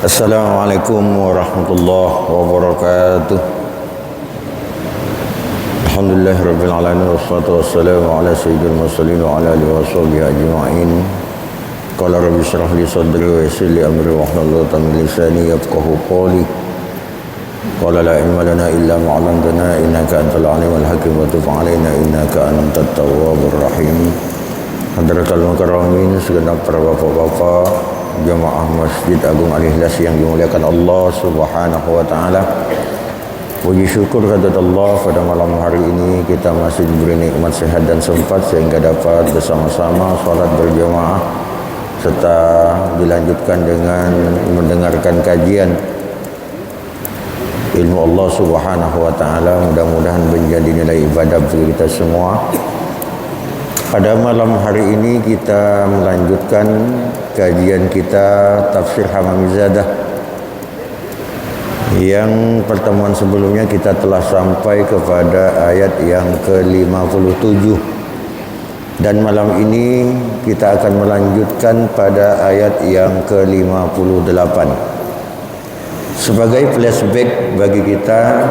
Assalamualaikum warahmatullahi wabarakatuh. Alhamdulillahirabbil alamin wassalatu wassalamu ala sayyidil mursalin wa ala alihi washabihi ajma'in. Qala rabbi shrah li sadri wa yassir li amri wahlul 'uqdatam min lisani yafqahu qawli. Qala la ilma lana illa ma 'allamtana innaka antal alimul hakim wa tub 'alaina innaka antat tawwabur rahim. Hadratul mukarramin, segenap para bapak-bapak jemaah Masjid Agung Al-Ikhlas yang dimuliakan Allah Subhanahu wa taala. Puji syukur kehadirat Allah, pada malam hari ini kita masih diberi nikmat sehat dan sempat sehingga dapat bersama-sama salat berjamaah serta dilanjutkan dengan mendengarkan kajian ilmu Allah Subhanahu wa taala. Mudah-mudahan menjadi nilai ibadah bagi kita semua. Pada malam hari ini kita melanjutkan kajian kita tafsir Hamamizadah. Yang pertemuan sebelumnya kita telah sampai kepada ayat yang ke-57. Dan malam ini kita akan melanjutkan pada ayat yang ke-58. Sebagai flashback bagi kita,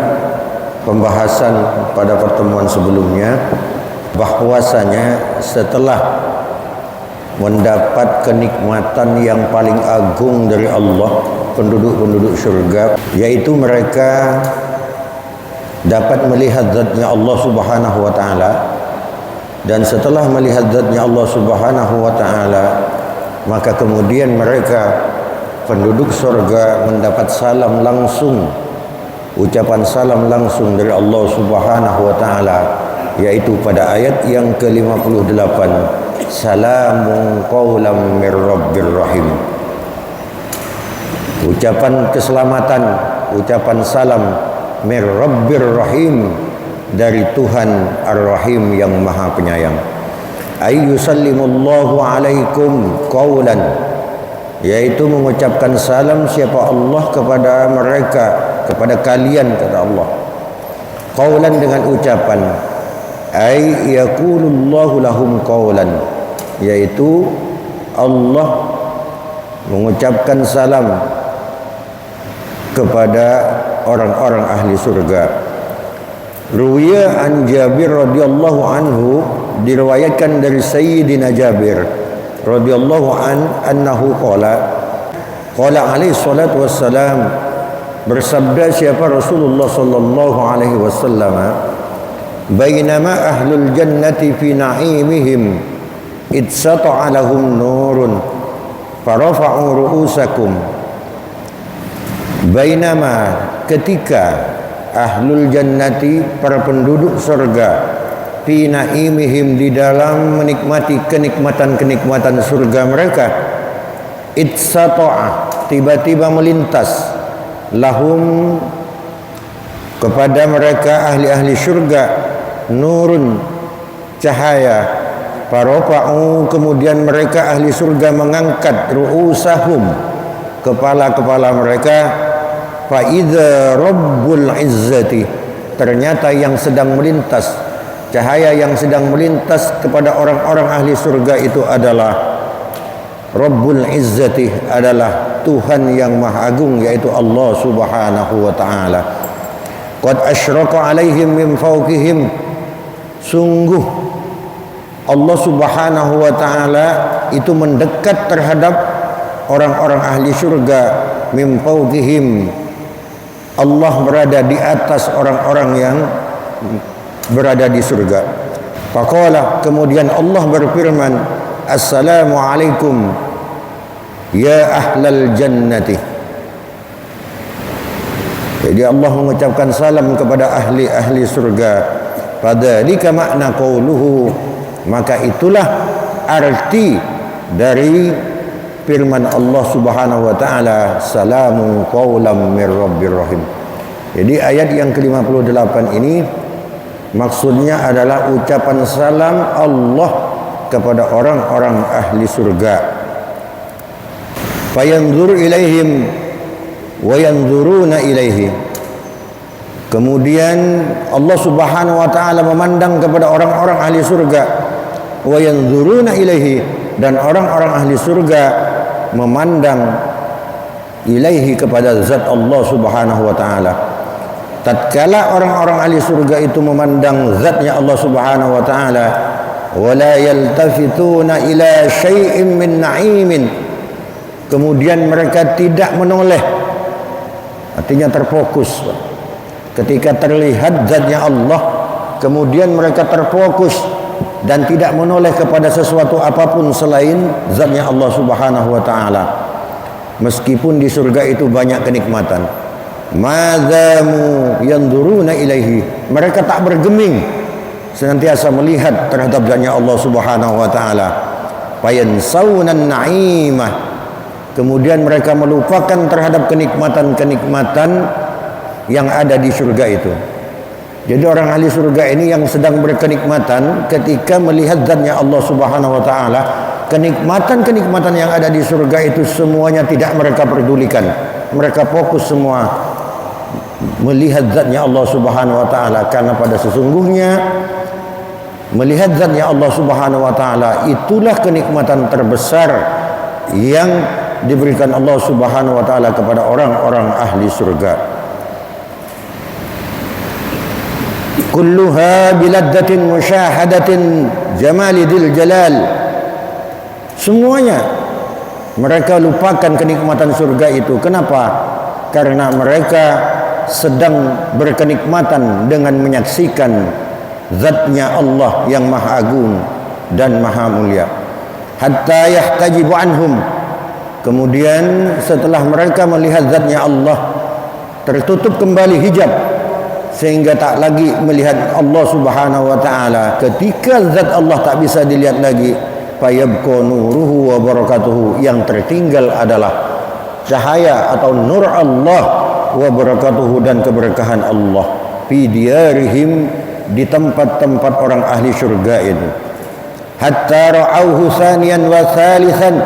pembahasan pada pertemuan sebelumnya, bahwasanya setelah mendapat kenikmatan yang paling agung dari Allah, penduduk-penduduk syurga, yaitu mereka dapat melihat zatnya Allah Subhanahu wa taala, dan setelah melihat zatnya Allah Subhanahu wa taala, maka kemudian mereka penduduk surga mendapat salam langsung, ucapan salam langsung dari Allah Subhanahu wa taala, yaitu pada ayat yang ke-58, salamun qaulam mir rabbir rahim. Ucapan keselamatan, ucapan salam mir rabbir rahim, dari Tuhan Ar-Rahim yang Maha Penyayang. Ayyusallimullahu alaikum qaulan, yaitu mengucapkan salam siapa Allah kepada mereka, kepada kalian, kata Allah. Qaulan dengan ucapan, ay yaqulullahu lahum qaulan, yaitu Allah mengucapkan salam kepada orang-orang ahli surga. Ruwiya an Jabir radhiyallahu anhu, diriwayatkan dari Sayyidina Jabir radhiyallahu anhu qala alaihi salatu wassalam, bersabda siapa Rasulullah sallallahu alaihi wasallam, bainama ahlul jannati fi na'imihim idsata'a lahum nurun farafa'u ru'usakum. Bainama, ketika ahlul jannati, para penduduk surga, fi na'imihim, di dalam menikmati kenikmatan-kenikmatan surga mereka, idsata'a, tiba-tiba melintas, lahum, kepada mereka ahli-ahli surga, nurun, cahaya, farafa'u, kemudian mereka ahli surga mengangkat ru'usahum, kepala-kepala mereka, fa'idha rabbul izzati, ternyata yang sedang melintas, cahaya yang sedang melintas kepada orang-orang ahli surga itu adalah Rabbul izzati, adalah Tuhan yang maha agung, yaitu Allah Subhanahu wa ta'ala. Qad asyraqa alaihim min fawqihim, sungguh Allah Subhanahu wa ta'ala itu mendekat terhadap orang-orang ahli surga. Min fawqihim, Allah berada di atas orang-orang yang berada di surga. Faqala, kemudian Allah berfirman, assalamu alaikum ya ahlal jannati. Jadi Allah mengucapkan salam kepada ahli-ahli surga. Fadzalika makna qauluhu, maka itulah arti dari firman Allah Subhanahu wa taala, salamun qaulam mir rabbir rahim. Jadi ayat yang ke-58 ini maksudnya adalah ucapan salam Allah kepada orang-orang ahli surga. Fayanzur ilaihim wa yanzuruna ilaihi. Kemudian Allah Subhanahu wa taala memandang kepada orang-orang ahli surga, wa yanzuruna ilaihi, dan orang-orang ahli surga memandang ilaihi, kepada zat Allah Subhanahu wa taala. Tatkala orang-orang ahli surga itu memandang zatnya Allah Subhanahu wa taala, wala yaltafituna ila syai'in min na'imin, kemudian mereka tidak menoleh, artinya terfokus. Ketika terlihat zatnya Allah, kemudian mereka terfokus dan tidak menoleh kepada sesuatu apapun selain zatnya Allah Subhanahu wa taala. Meskipun di surga itu banyak kenikmatan, madzamu yanzuruna ilaihi, mereka tak bergeming, senantiasa melihat terhadap zatnya Allah Subhanahu wa taala. Fayansawnan na'imah, kemudian mereka melupakan terhadap kenikmatan-kenikmatan yang ada di surga itu. Jadi orang ahli surga ini yang sedang berkenikmatan ketika melihat zatnya Allah Subhanahu wa taala, kenikmatan-kenikmatan yang ada di surga itu semuanya tidak mereka pedulikan. Mereka fokus semua melihat zatnya Allah Subhanahu wa taala, karena pada sesungguhnya melihat zatnya Allah Subhanahu wa taala itulah kenikmatan terbesar yang diberikan Allah Subhanahu wa taala kepada orang-orang ahli surga. Kulluha biladdatin musyahadatin jamalidil jalal, semuanya mereka lupakan kenikmatan surga itu. Kenapa? Karena mereka sedang berkenikmatan dengan menyaksikan zatnya Allah yang maha agung dan maha mulia. Hatta yahtajibu anhum, kemudian setelah mereka melihat zatnya Allah, tertutup kembali hijab sehingga tak lagi melihat Allah Subhanahu wa taala. Ketika zat Allah tak bisa dilihat lagi, fayabqa nuruhu wa barakatuhu, yang tertinggal adalah cahaya atau nur Allah wa barakatuhu, dan keberkahan Allah fi diyarihim, di tempat-tempat orang ahli surga itu. Hatta ra'auhu thaniyan wa thalithan,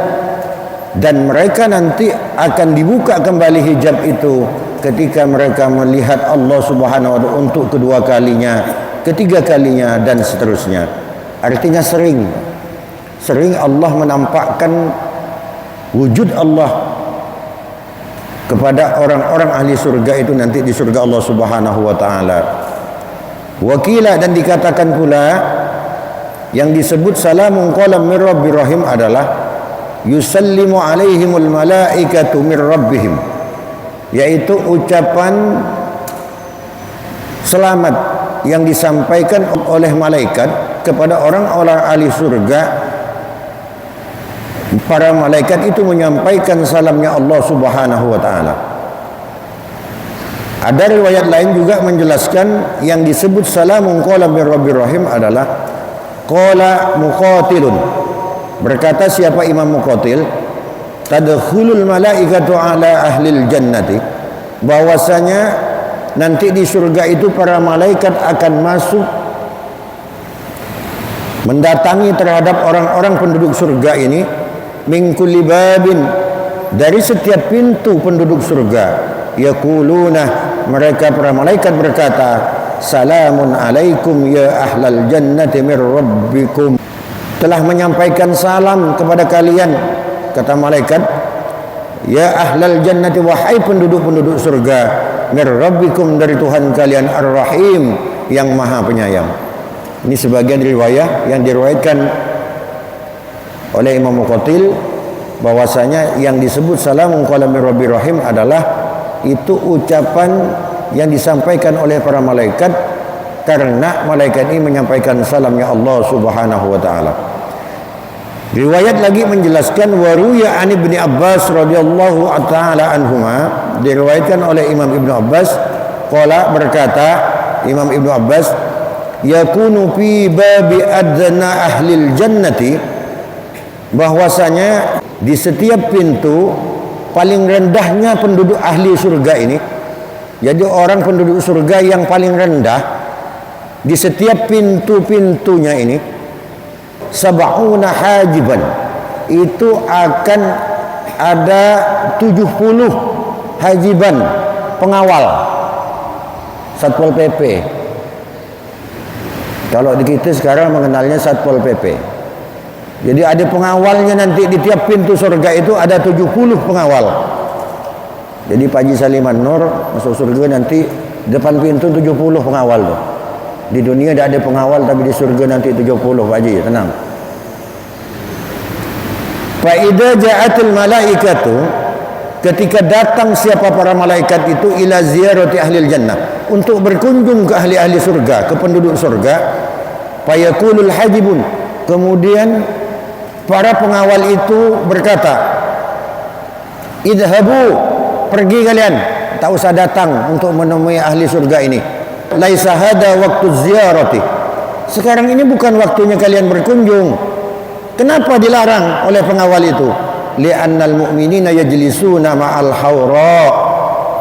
dan mereka nanti akan dibuka kembali hijab itu ketika mereka melihat Allah Subhanahu wa taala untuk kedua kalinya, ketiga kalinya, dan seterusnya. Artinya sering Allah menampakkan wujud Allah kepada orang-orang ahli surga itu nanti di surga Allah Subhanahu wa taala. Wakila, dan dikatakan pula yang disebut salamun qalam mir rabbir rahim adalah yusallimu alaihimul malaikatu mir rabbihim, yaitu ucapan selamat yang disampaikan oleh malaikat kepada orang-orang ahli surga. Para malaikat itu menyampaikan salamnya Allah Subhanahu wa taala. Ada riwayat lain juga menjelaskan yang disebut salamun qala mir rabbir rahim adalah qala muqatilun, berkata siapa Imam Muqatil, tadkhulul malaikatu ala ahlil jannati, bahwasanya nanti di surga itu para malaikat akan masuk mendatangi terhadap orang-orang penduduk surga ini, min kulli babin, dari setiap pintu penduduk surga. Yaquluna, mereka para malaikat berkata, salamun alaikum ya ahlal jannati mir rabbikum, telah menyampaikan salam kepada kalian, kata malaikat, ya ahlal jannati, wahai penduduk-penduduk surga, mir rabbikum, dari Tuhan kalian, ar-rahim, yang maha penyayang. Ini sebagian riwayat yang diriwayatkan oleh Imam Muqatil, bahwasanya yang disebut salamun qala mir rabbir rahim adalah itu ucapan yang disampaikan oleh para malaikat, karena malaikat ini menyampaikan salamnya Allah Subhanahu wa taala. Riwayat lagi menjelaskan waruya an Ibnu Abbas radhiyallahu taala anhuma, diriwayatkan oleh Imam Ibnu Abbas, qala, berkata Imam Ibnu Abbas, yakunu fi babi adna ahlil jannati, bahwasanya di setiap pintu paling rendahnya penduduk ahli surga ini, jadi orang penduduk surga yang paling rendah, di setiap pintu-pintunya ini sab'una hajiban, itu akan ada 70 hajiban pengawal Satpol PP. Kalau di kita sekarang mengenalnya Satpol PP. Jadi ada pengawalnya nanti di tiap pintu surga itu ada 70 pengawal. Jadi Pak Haji Saliman Nur masuk surga nanti depan pintu 70 pengawal tuh. Di dunia tidak ada pengawal, tapi di surga nanti 70 Pak Haji, tenang. Fa idza ja'atul malaikatu, ketika datang siapa para malaikat itu ila ziyarati ahli jannah, untuk berkunjung ke ahli-ahli surga, ke penduduk surga, fayaqulul hajibun, kemudian para pengawal itu berkata, idhabu, pergi kalian, tak usah datang untuk menemui ahli surga ini. Laisa hada waktu ziyarati, sekarang ini bukan waktunya kalian berkunjung. Kenapa dilarang oleh pengawal itu? Li'annal mu'minina yajlisuna ma'al hawra,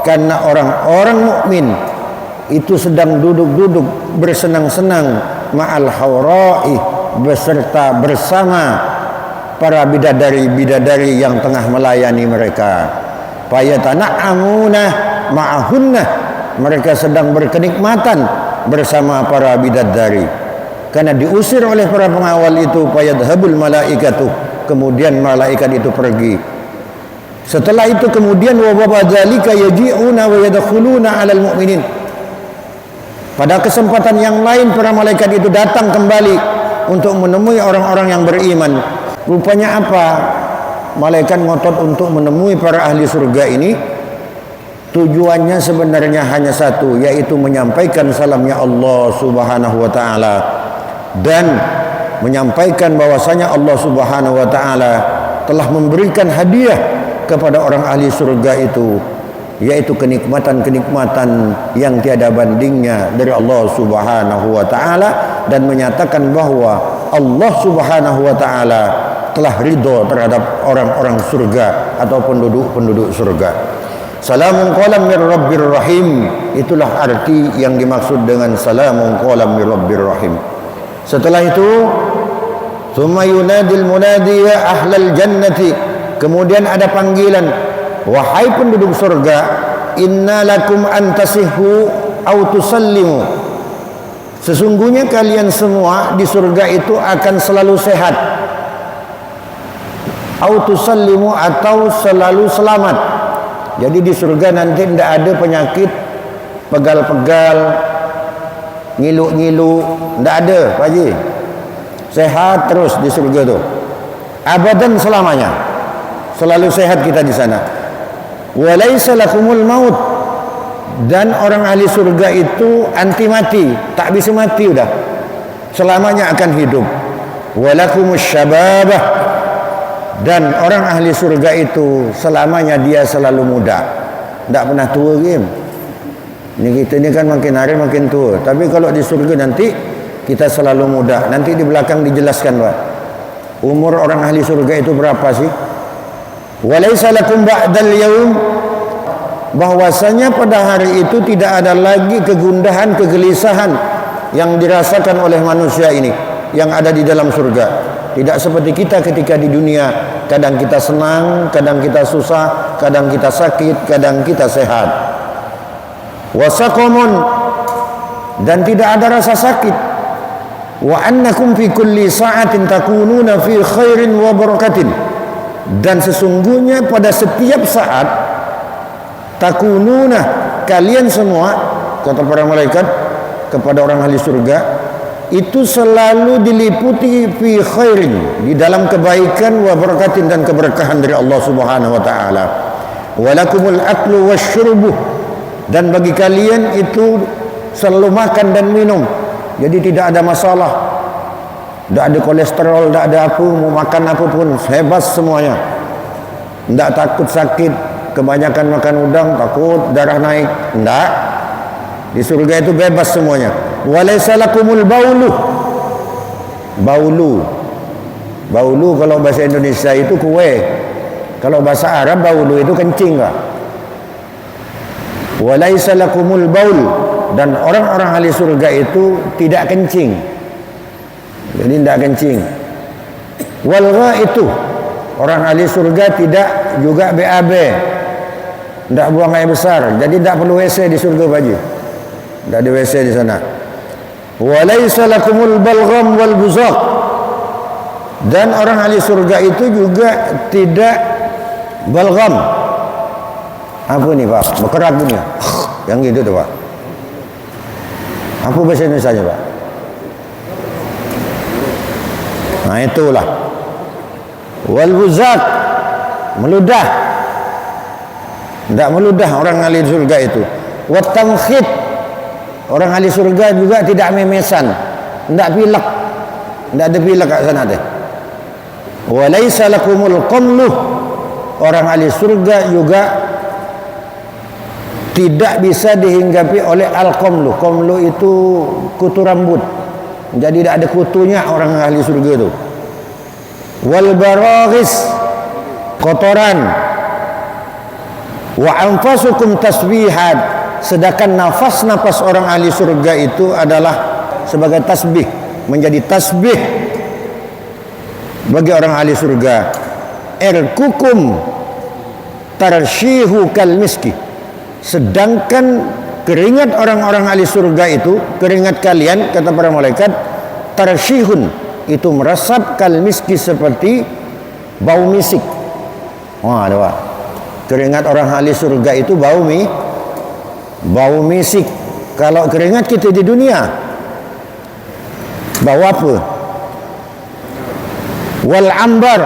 karena orang-orang mukmin itu sedang duduk-duduk bersenang-senang ma'al hawra'i, beserta bersama para bidadari-bidadari yang tengah melayani mereka. Fayatana'amuna ma'ahunna, mereka sedang berkenikmatan bersama para bidadari. Karena diusir oleh para pengawal itu, fayadhabul malaikatu, kemudian malaikat itu pergi. Setelah itu kemudian wa badzalika yaji'una wa yadkhuluna 'alal mu'minin. Pada kesempatan yang lain para malaikat itu datang kembali untuk menemui orang-orang yang beriman. Rupanya apa? Malaikat ngotot untuk menemui para ahli surga ini. Tujuannya sebenarnya hanya satu, yaitu menyampaikan salamnya Allah Subhanahu wa taala dan menyampaikan bahwasanya Allah Subhanahu wa taala telah memberikan hadiah kepada orang ahli surga itu, yaitu kenikmatan-kenikmatan yang tiada bandingnya dari Allah Subhanahu wa taala, dan menyatakan bahwa Allah Subhanahu wa taala telah ridho terhadap orang-orang surga atau penduduk-penduduk surga. Salamun qalam mir rabbir rahim, itulah arti yang dimaksud dengan salamun qalam mir rabbir rahim. Setelah itu, thumma yunadil munadi ya ahlal jannati, kemudian ada panggilan, wahai penduduk surga, inna lakum antasihu au tusallimu, sesungguhnya kalian semua di surga itu akan selalu sehat, au tusallimu, atau selalu selamat. Jadi di surga nanti tidak ada penyakit pegal-pegal, ngilu-ngilu, tidak ada Pak Haji. Sehat terus di surga itu, abadan selamanya, selalu sehat kita di sana. Walaisa lakumul maut, dan orang ahli surga itu anti mati, tak bisa mati, udah selamanya akan hidup. Walakumus syababah, dan orang ahli surga itu selamanya dia selalu muda, tidak pernah tua game. Ini kita ini kan makin hari makin tua, tapi kalau di surga nanti kita selalu muda. Nanti di belakang dijelaskan Pak, umur orang ahli surga itu berapa sih. Walaisa lakum ba'dal yaum, bahwasanya pada hari itu tidak ada lagi kegundahan, kegelisahan yang dirasakan oleh manusia ini yang ada di dalam surga. Tidak seperti kita ketika di dunia, kadang kita senang, kadang kita susah, kadang kita sakit, kadang kita sehat. Wasaqamun, dan tidak ada rasa sakit. Wa annakum fi kulli sa'atin takununa fi khairin wa barakatin, dan sesungguhnya pada setiap saat, takununa, kalian semua, kata para malaikat kepada orang ahli surga, itu selalu diliputi fi khairin, di dalam kebaikan, wa barakatin, dan keberkahan dari Allah Subhanahu wa taala. Walakumul aklu wasyurbu, dan bagi kalian itu selalu makan dan minum, jadi tidak ada masalah, tidak ada kolesterol, tidak ada apa, mau makan apapun bebas semuanya, tidak takut sakit. Kebanyakan makan udang takut darah naik, tidak. Di surga itu bebas semuanya. Walaysa lakumul baulu, baulu kalau bahasa Indonesia itu kue, kalau bahasa Arab baulu itu kencing Pak. Walaysa lakumul baul, dan orang-orang ahli surga itu tidak kencing, jadi tidak kencing. Walgha, itu orang ahli surga tidak juga BAB, tidak buang air besar, jadi tidak perlu WC di surga Pak Haji, tidak ada WC di sana. Walaysa lakumul balgham wal buzaq, dan orang ahli surga itu juga tidak balgham, Apa ni Pak? Berkerak dunia. Yang gitu tu Pak. Apa bahasa Indonesianya Pak? Nah itulah. Wal buzaq, meludah. Tidak meludah orang ahli surga itu. Wat tamkhid, orang ahli surga juga tidak memesan, tidak pilek, tidak ada pilek kat sana teh. Wa laisa lakumul qamluh, orang ahli surga juga tidak bisa dihinggapi oleh al-qamluh. Qamluh itu kutu rambut. Jadi tidak ada kutunya orang ahli surga itu. Wal baraghis, kotoran. Wa anfasukum tasbihat, sedangkan nafas-nafas orang ahli surga itu adalah sebagai tasbih, menjadi tasbih bagi orang ahli surga. Irkukum tarshihu kal miski, sedangkan keringat orang-orang ahli surga itu, keringat kalian kata para malaikat, tarshihun, itu meresap kal miski, seperti bau misik. Wah, ada Pak. Keringat orang ahli surga itu bau misik. Kalau keringat kita di dunia bau apa? Wal ambar,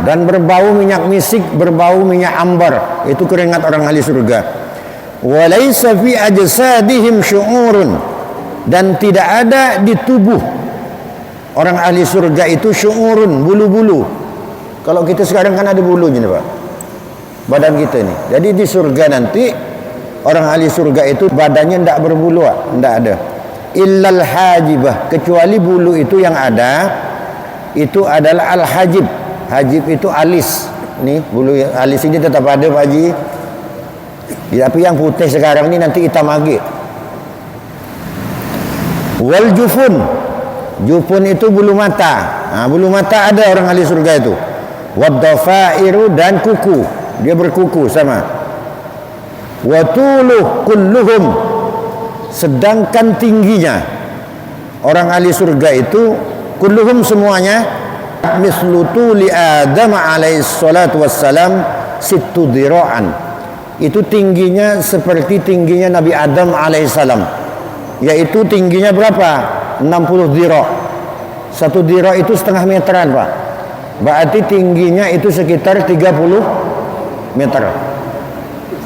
dan berbau minyak misik, berbau minyak ambar. Itu keringat orang ahli surga. Walaysa fi ajsadihim syu'urun, dan tidak ada di tubuh orang ahli surga itu syu'urun, bulu-bulu. Kalau kita sekarang kan ada bulunya nih Pak, badan kita ini. Jadi di surga nanti orang ahli surga itu badannya tidak berbulu, tidak ada. Illal hajibah, kecuali bulu itu yang ada itu adalah al-hajib. Hajib itu alis. Nih bulu alis ini tetap ada Pak Haji. Ya, tapi yang putih sekarang ini nanti hitam lagi. Wal jufun, jufun itu bulu mata. Nah, bulu mata ada orang ahli surga itu. Wad dafairu, dan kuku, dia berkuku sama. Watuluh kulluhum, sedangkan tingginya orang ahli surga itu kulluhum semuanya mislu tuli Adam alaihi salatu wassalam sittu dhira'an, itu tingginya seperti tingginya Nabi Adam alaihissalam, yaitu tingginya berapa? 60 dhira'. Satu dhira' itu setengah meteran Pak, berarti tingginya itu sekitar 30 meter.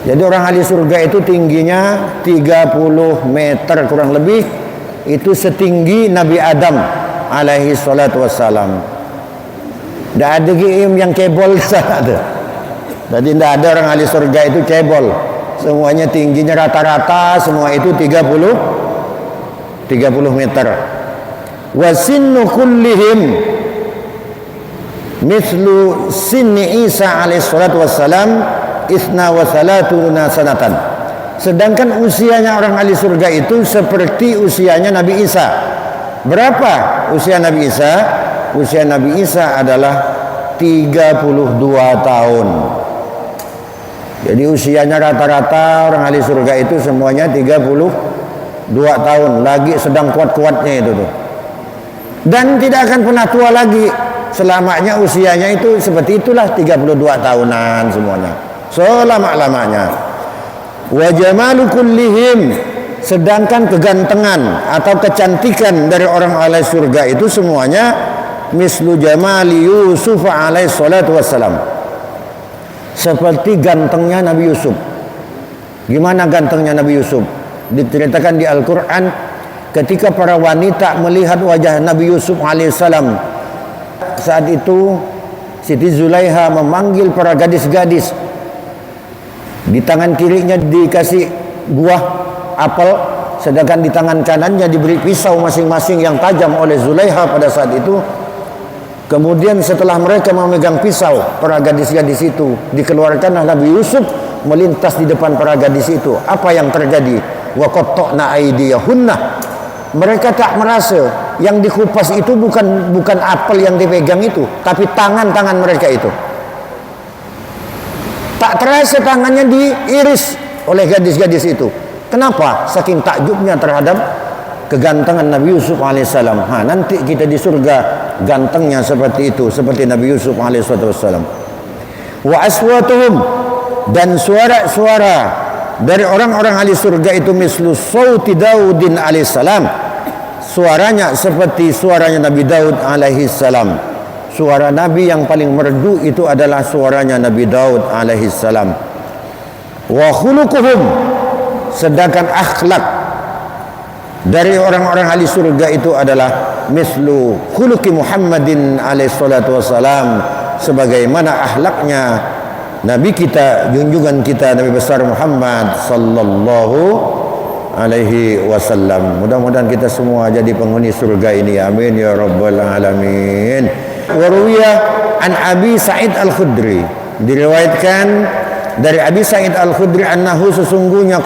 Jadi orang ahli surga itu tingginya 30 meter kurang lebih. Itu setinggi Nabi Adam alaihi salatu wassalam. Tidak ada yang cebol ke sana tu. Jadi tidak ada orang ahli surga itu cebol. Semuanya tingginya rata-rata, semua itu 30 meter. Wa sinnu kullihim mislu sinni Isa alaihi salatu wassalam isna wa salatuna sanatan. Sedangkan usianya orang ahli surga itu seperti usianya Nabi Isa. Berapa usia Nabi Isa? Usia Nabi Isa adalah 32 tahun. Jadi usianya rata-rata orang ahli surga itu semuanya 32 tahun. Lagi sedang kuat-kuatnya itu tuh. Dan tidak akan pernah tua lagi. Selamanya usianya itu seperti itulah, 32 tahunan semuanya. Selama-lamanya. Wa jamalu kullihim, sedangkan kegantengan atau kecantikan dari orang ahli surga itu semuanya mislu jamali Yusuf alaihi salatu wassalam, seperti gantengnya Nabi Yusuf. Gimana gantengnya Nabi Yusuf? Diceritakan di Al-Quran, ketika para wanita melihat wajah Nabi Yusuf alaihissalam, saat itu Siti Zulaiha memanggil para gadis-gadis. Di tangan kirinya dikasih buah apel, sedangkan di tangan kanannya diberi pisau masing-masing yang tajam oleh Zulaiha pada saat itu. Kemudian setelah mereka memegang pisau, para gadis-gadis itu, dikeluarkanlah Nabi Yusuf melintas di depan para gadis itu. Apa yang terjadi? Wa qatta'na aydiyahunna. Mereka tak merasa yang dikupas itu bukan apel yang dipegang itu, tapi tangan-tangan mereka itu. Tak terasa tangannya diiris oleh gadis-gadis itu. Kenapa? Saking takjubnya terhadap kegantengan Nabi Yusuf alaihissalam. Nanti kita di surga gantengnya seperti itu, seperti Nabi Yusuf alaihissalam. Wa aswatuhum, dan suara-suara dari orang-orang ahli surga itu mislu sauti Daudin alaihissalam, suaranya seperti suaranya Nabi Daud alaihissalam. Suara Nabi yang paling merdu itu adalah suaranya Nabi Daud alaihissalam. Wa khuluquhum, sedangkan akhlak dari orang-orang ahli surga itu adalah mislu khuluqi Muhammadin alaihi salatu wassalam, sebagaimana akhlaknya Nabi kita, junjungan kita, Nabi besar Muhammad sallallahu alaihi wasallam. Mudah-mudahan kita semua jadi penghuni surga ini, amin ya rabbal alamin. Wa ruwiya an Abi Sa'id Al-Khudri, diriwayatkan dari Abi Sa'id Al-Khudri annahu, sesungguhnya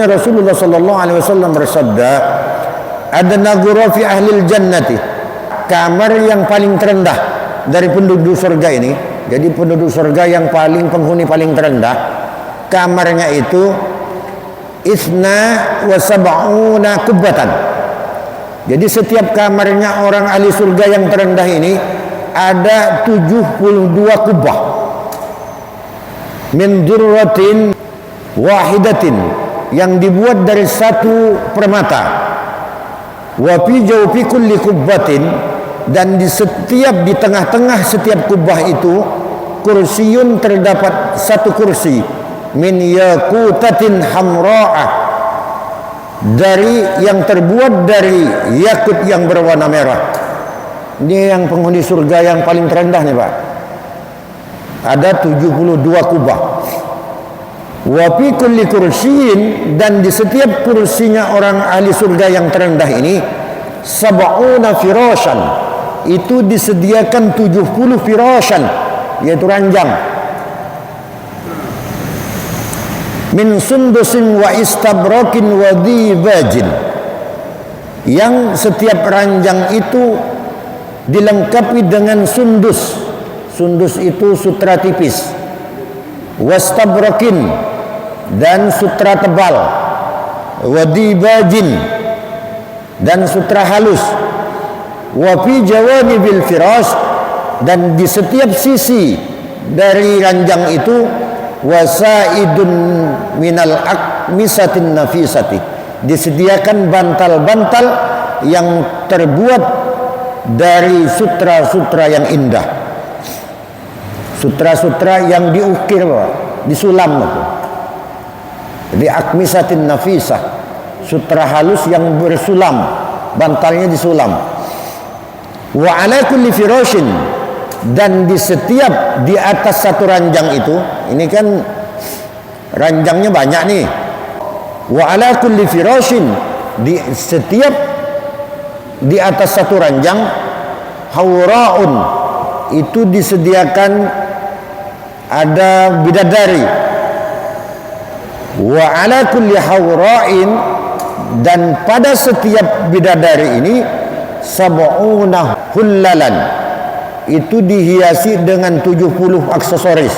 Rasulullah sallallahu alaihi wasallam bersabda, adna ghurafi ahlil jannati, kamar yang paling terendah dari penduduk surga ini. Jadi penduduk surga yang penghuni paling terendah, kamarnya itu isna wa sab'una kubbatan. Jadi setiap kamarnya orang ahli surga yang terendah ini ada 72 kubah min durratin wahidatin, yang dibuat dari satu permata. Wa fi jawfi kulli kubbatin, dan di tengah-tengah setiap kubah itu kursiyun, terdapat satu kursi min yakutatin hamra'ah, yang terbuat dari yakut yang berwarna merah. Ini yang penghuni surga yang paling terendah nih Pak. Ada 72 kubah. Wa fi kulli kursiyin, dan di setiap kursinya orang ahli surga yang terendah ini sab'una firashan, itu disediakan 70 firashan, yaitu ranjang, min sundusin wa istabrakin wa dibajin, yang setiap ranjang itu dilengkapi dengan sundus. Sundus itu sutra tipis, wastabrakin, dan sutra tebal, wadibajin, dan sutra halus, wa fi jawanibil firas, dan di setiap sisi dari ranjang itu wasaidun minal akmisatin nafisati, disediakan bantal-bantal yang terbuat dari sutra-sutra yang indah, sutra-sutra yang diukir, disulam itu. Jadi akmisatin nafisah, sutra halus yang bersulam, bantalnya disulam. Wa ala kulli firashin, dan di atas satu ranjang itu, ini kan ranjangnya banyak nih. Wa ala kulli firashin, di atas satu ranjang, hauraun, itu disediakan ada bidadari. Wa ala kulli haurain, dan pada setiap bidadari ini sab'una hullalan, itu dihiasi dengan 70 aksesoris.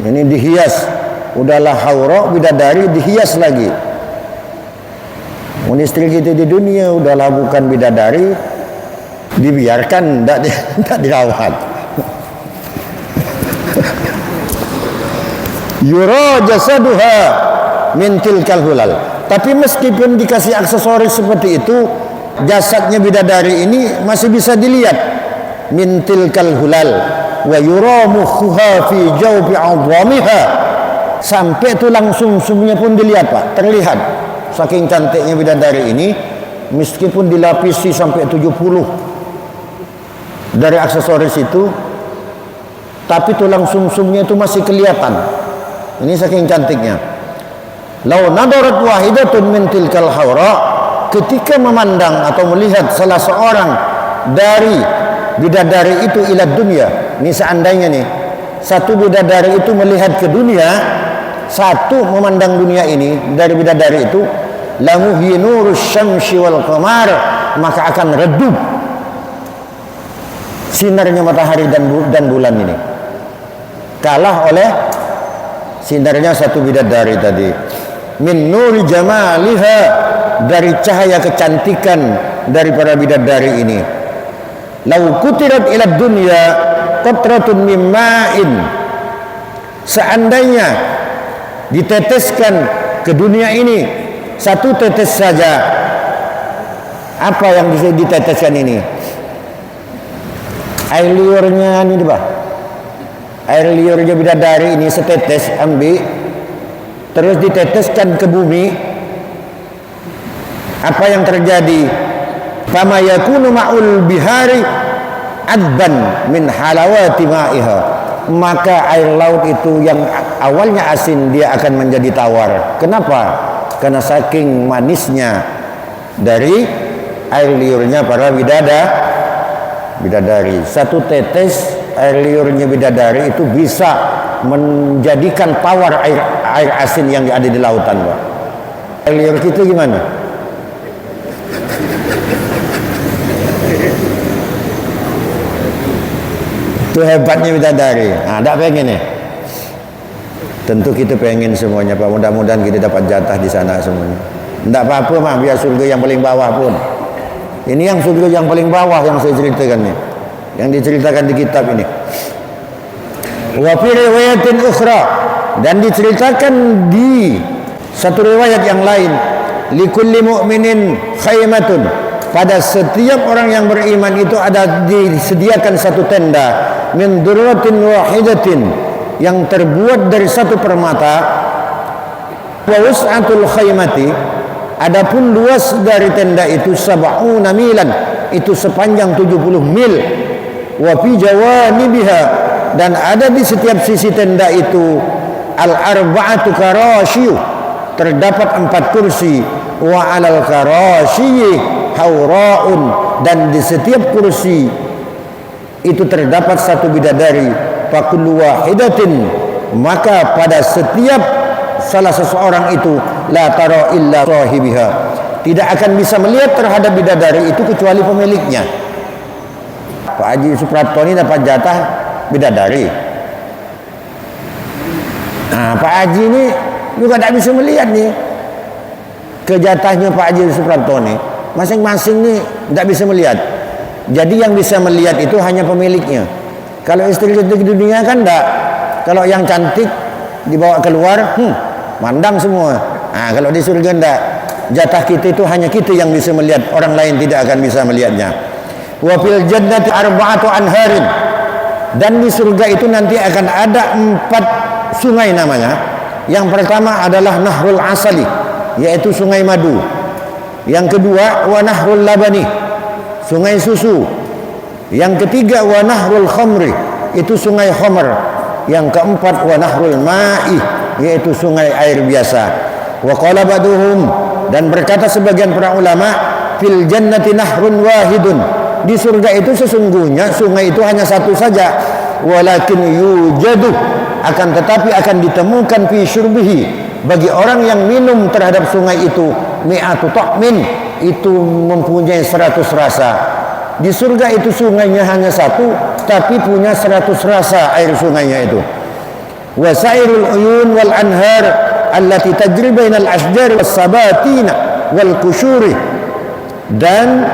Ini dihias, udahlah haura bidadari, dihias lagi. Istri kita di dunia udahlah bukan bidadari, dibiarkan, tidak dirawat. Yura jasaduha min tilkal hulal, tapi meskipun dikasih aksesoris seperti itu, jasadnya bidadari ini masih bisa dilihat. Min tilkal hulal wa yura mukhuha fi jawfi 'idhamiha, sampai tulang sumsumnya pun dilihat Pak, terlihat. Saking cantiknya bidadari ini, meskipun dilapisi sampai 70 dari aksesoris itu, tapi tulang sumsumnya itu masih kelihatan. Ini saking cantiknya. Lau nadarat wahidatun min tilkal haura, ketika memandang atau melihat salah seorang dari bidadari itu ila dunia, ini seandainya nih satu bidadari itu melihat ke dunia, satu memandang dunia ini dari bidadari itu, lamuhi nurus syamsi wal qamar, maka akan redup sinarnya matahari dan bulan ini, kalah oleh sinarnya satu bidadari tadi. Min nuri jamaliha, dari cahaya kecantikan daripada bidadari ini. Lau kutirat ila dunya qatratun min ma'in, Seandainya diteteskan ke dunia ini satu tetes saja, apa yang bisa diteteskan ini? Air liurnya ini bah, air liurnya bidadari ini setetes ambil, terus diteteskan ke bumi. Apa yang terjadi? Kama yakunu ma'ul bihari adban min halawati ma'iha, maka air laut itu yang awalnya asin dia akan menjadi tawar. Kenapa? Karena saking manisnya dari air liurnya para bidadari. Satu tetes air liurnya bidadari itu bisa menjadikan tawar air asin yang ada di lautan, Pak. Air liur kita gimana? Itu hebatnya bidadari. Nah, tak pengen nih. Tentu kita pengen semuanya, Pak. Mudah-mudahan kita dapat jatah di sana semuanya. Tidak apa-apa mah, biar surga yang paling bawah pun. Ini yang surga yang paling bawah yang saya ceritakan nih, yang diceritakan di kitab ini. Wa fi riwayatin ukhra, dan diceritakan di satu riwayat yang lain, likulli mu'minin khaymatun, pada setiap orang yang beriman itu ada disediakan satu tenda min durratin wahidatin, yang terbuat dari satu permata. Wa wus'atul khaymati, adapun luas dari tenda itu sab'una milan, itu sepanjang 70 mil. Wa fi jawanibiha, dan ada di setiap sisi tenda itu al-arba'atu karasyiu, terdapat 4 kursi. Wa 'alal karasyi haura'un, dan di setiap kursi itu terdapat satu bidadari. Fakullu wahidatin, maka pada setiap salah seseorang itu la tara illa sahibiha, tidak akan bisa melihat terhadap bidadari itu kecuali pemiliknya. Pak Haji Suprapto ini dapat jatah bidadari. Nah, Pak Haji ini juga tidak bisa melihat nih kejatahnya Pak Haji Suprapto ini. Masing-masing nih tidak bisa melihat. Jadi yang bisa melihat itu hanya pemiliknya. Kalau istri cantik di dunia kan enggak. Kalau yang cantik dibawa keluar, mandang semua. Nah, kalau di surga enggak. Jatah kita itu hanya kita yang bisa melihat, orang lain tidak akan bisa melihatnya. Wa fil jannati arba'atu anharin, dan di surga itu nanti akan ada 4 sungai namanya. Yang pertama adalah Nahrul Asali, yaitu sungai madu. Yang kedua wa Nahrul Labani, sungai susu. Yang ketiga wa Nahrul Khamri, itu sungai khamr. Yang keempat wa Nahrul Ma'i, yaitu sungai air biasa. Wa qala ba'duhum, dan berkata sebagian para ulama, fil jannati nahrun wahidun, di surga itu sesungguhnya sungai itu hanya satu saja. Walakin yujadu, akan tetapi akan ditemukan fi syurbihi, bagi orang yang minum terhadap sungai itu mi'atu ta'min, itu mempunyai 100 rasa. Di surga itu sungainya hanya satu, tapi punya 100 rasa air sungainya itu. Wasairul uyun wal anhar allati tajri bainal asjar was sabatina wal kusyuri, dan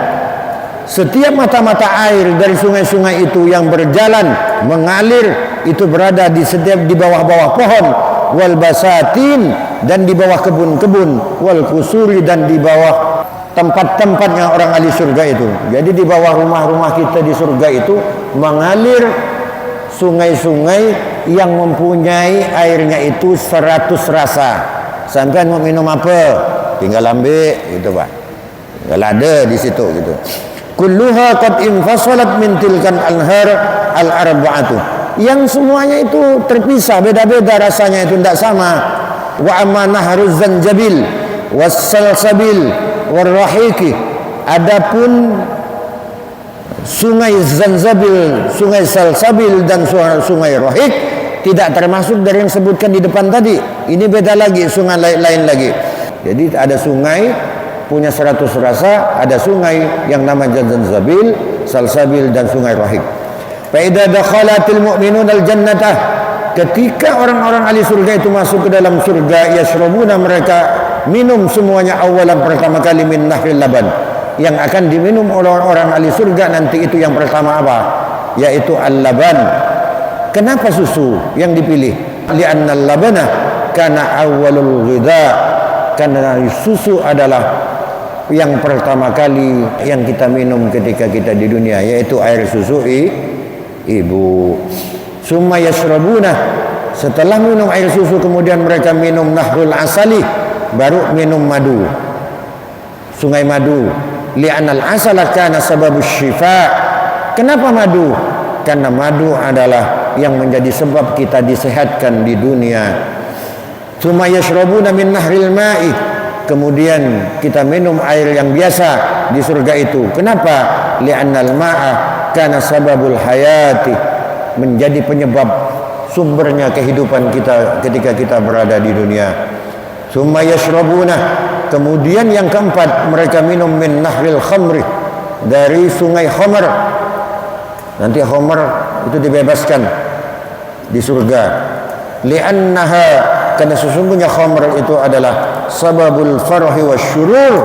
setiap mata-mata air dari sungai-sungai itu yang berjalan mengalir itu berada di setiap di bawah-bawah pohon, wal basatin, dan di bawah kebun-kebun, wal kusuri, dan di bawah tempat-tempatnya orang ahli surga itu. Jadi di bawah rumah-rumah kita di surga itu mengalir sungai-sungai yang mempunyai airnya itu 100 rasa. Sampai mau minum apa, tinggal ambil gitu, Pak. Tinggal ada di situ gitu. Kulluha qad infasalat min tilkan anhar al-arba'atu, yang semuanya itu terpisah, beda-beda rasanya, itu tidak sama. Wa amma nahruz zanjabil was salsabil warrahiqi, adapun sungai Zanzabil, sungai Salsabil, dan sungai Rahiq tidak termasuk dari yang sebutkan di depan tadi. Ini beda lagi, sungai lain lagi. Jadi ada sungai punya 100 rasa, ada sungai yang namanya Zanzabil, Salsabil, dan sungai Rahiq. Fa idza dakhalatil mu'minun al-jannata, ketika orang-orang ahli surga itu masuk ke dalam surga, yashrabuna, mereka minum semuanya awalan pertama kali min nahril laban, yang akan diminum oleh orang ahli surga nanti itu yang pertama apa? Yaitu al-laban. Kenapa susu yang dipilih? li'anna al-labana kana awwalul ghidha, karena susu adalah yang pertama kali yang kita minum ketika kita di dunia, yaitu air susu ibu. Summa yashrabuna, setelah minum air susu kemudian mereka minum nahrul asali, baru minum madu, sungai madu. Li'anal asala kana sababus syifa. Kenapa madu? Karena madu adalah yang menjadi sebab kita disehatkan di dunia. Summa yashrabuna min nahril ma'i, kemudian kita minum air yang biasa di surga itu. Kenapa? Li'annal ma'a kana sababul hayati, menjadi penyebab sumbernya kehidupan kita ketika kita berada di dunia. Summa yashrabuna, kemudian yang keempat mereka minum min nahril khamri, dari sungai khamr. Nanti khamr itu dibebaskan di surga. Li'annaha, karena sesungguhnya khamr itu adalah sababul farhi wasyurur,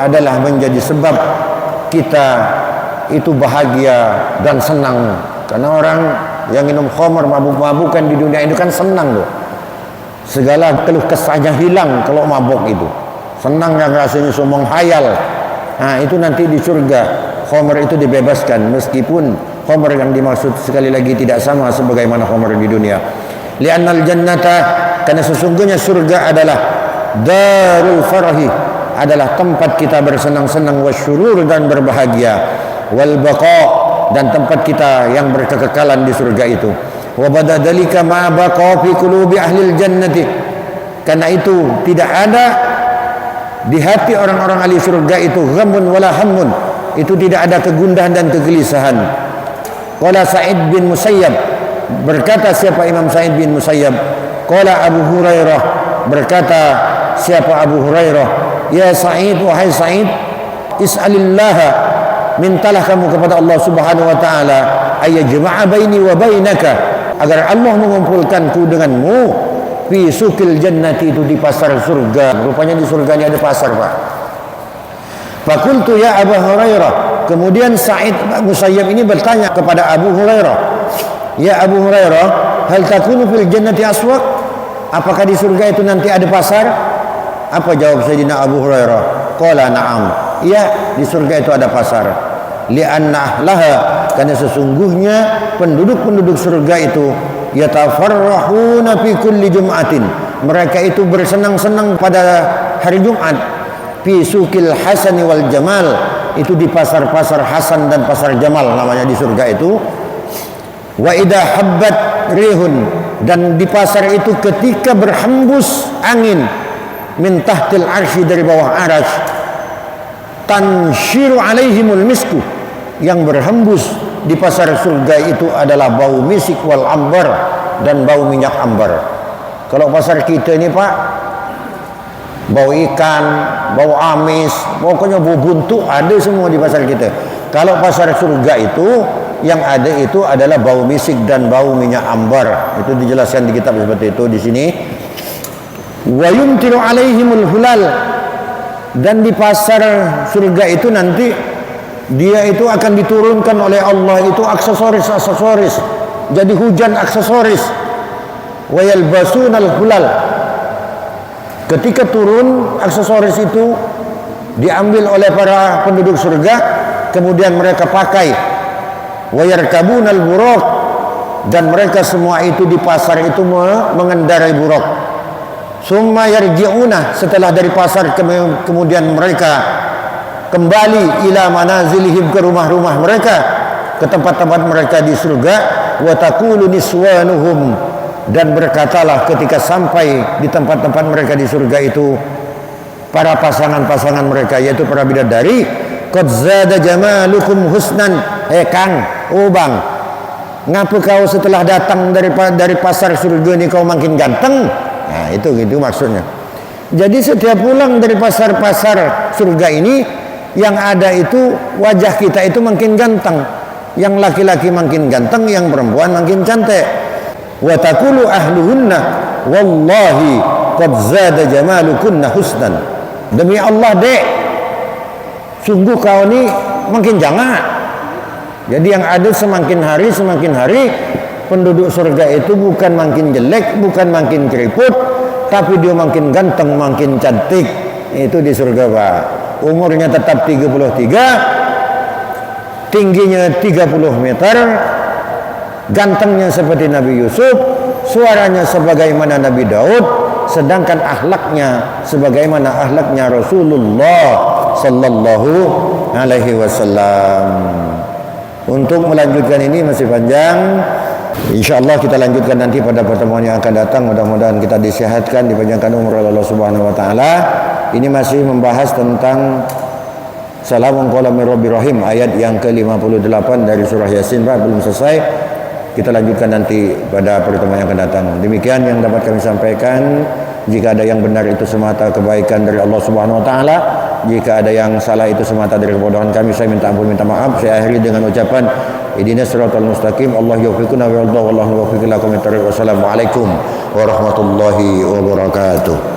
adalah menjadi sebab kita itu bahagia dan senang. Karena orang yang minum khamr, mabuk-mabukan di dunia ini kan senang loh. Segala keluh kesahnya hilang kalau mabuk itu. Senang yang rasanya sombong hayal. Nah, itu nanti di surga khamr itu dibebaskan, meskipun khamr yang dimaksud sekali lagi tidak sama sebagaimana khamr di dunia. Li'annal jannata, karena sesungguhnya surga adalah darul farahi, adalah tempat kita bersenang-senang, wasyurur, dan berbahagia, wal baqa, dan tempat kita yang berkekekalan di surga itu. Wa badadalika ma baqa fi qulubi ahlil jannati, karena itu tidak ada di hati orang-orang ahli surga itu ghamun wala hammun, itu tidak ada kegundahan dan kegelisahan. Qala Sa'id bin Musayyab, berkata siapa Imam Sa'id bin Musayyab, qala Abu Hurairah, berkata siapa Abu Hurairah, ya Sa'id, wahai Sa'id, is'alillah, mintalah kamu kepada Allah Subhanahu wa taala ayajma'a baini wa bainaka, agar Allah mengumpulkanku denganmu fi sukil jannati, itu di pasar surga. Rupanya di surga ini ada pasar, Pak. Fakultu ya Abu Hurairah, kemudian Sa'id Musayyab ini bertanya kepada Abu Hurairah, ya Abu Hurairah, hal takunu fil jannati aswaq, apakah di surga itu nanti ada pasar? Apa jawab Sayyidina Abu Hurairah? Qala na'am, iya, di surga itu ada pasar. Li'anna ahlaha, karena sesungguhnya penduduk-penduduk surga itu yatafarrahuna fi kulli jum'atin, mereka itu bersenang-senang pada hari Jumat. Fi sukil hasani wal jamal, itu di pasar-pasar Hasan dan pasar Jamal namanya di surga itu. Wa idha habbat rihun, dan di pasar itu ketika berhembus angin, min tahtil arsy, dari bawah arsy, tanshiru alaihimul misku, yang berhembus di pasar surga itu adalah bau misik wal ambar, dan bau minyak ambar. Kalau pasar kita ini, Pak, bau ikan, bau amis, pokoknya bau buntu ada semua di pasar kita. Kalau pasar surga itu yang ada itu adalah bau misik dan bau minyak ambar. Itu dijelaskan di kitab seperti itu di sini. Wa yumtiru alaihimul hulal, dan di pasar surga itu nanti dia itu akan diturunkan oleh Allah itu aksesoris, jadi hujan aksesoris. Wa yalbasunal hulal, ketika turun aksesoris itu diambil oleh para penduduk surga, kemudian mereka pakai. Wa yarkabunal buraq, dan mereka semua itu di pasar itu mengendarai buraq. Summa yarji'una, setelah dari pasar kemudian mereka kembali ila manazilihim, ke rumah-rumah mereka, ke tempat-tempat mereka di surga. Wa taqulu niswanuhum, dan berkatalah ketika sampai di tempat-tempat mereka di surga itu para pasangan-pasangan mereka, yaitu para bidadari, qad zada jamalukum husnan. Kang, bang, ngapa kau setelah datang dari pasar surga ini kau makin ganteng? Nah, itu gitu maksudnya. Jadi setiap pulang dari pasar-pasar surga ini, yang ada itu wajah kita itu makin ganteng. Yang laki-laki makin ganteng, yang perempuan makin cantik. Wa taqulu ahluhunna wallahi qad zada jamalukunna husnan. Demi Allah, Dek, sungguh kau ini makin jangak. Jadi yang ada semakin hari penduduk surga itu bukan makin jelek, bukan makin keriput, tapi dia makin ganteng, makin cantik. Itu di surga, Pak. Umurnya tetap 33, tingginya 30 meter, gantengnya seperti Nabi Yusuf, suaranya sebagaimana Nabi Daud, sedangkan akhlaknya sebagaimana akhlaknya Rasulullah sallallahu alaihi wasallam. Untuk melanjutkan ini masih panjang. InsyaAllah kita lanjutkan nanti pada pertemuan yang akan datang. Mudah-mudahan kita disehatkan, dipanjangkan umur oleh Allah Subhanahu wa taala. Ini masih membahas tentang Salamun qawlan min Rabbir Rahim, ayat yang ke-58 dari surah Yasin, Pak, belum selesai. Kita lanjutkan nanti pada pertemuan yang akan datang. Demikian yang dapat kami sampaikan. Jika ada yang benar itu semata kebaikan dari Allah Subhanahu wa taala, jika ada yang salah itu semata dari kebodohan kami, saya minta ampun, minta maaf. Saya akhiri dengan ucapan ihdinas siratal mustaqim. Allah yuwaffiquna wa yarda wallahu muwaffiq ila aqwamit thoriq. Wassalamualaikum warahmatullahi wabarakatuh.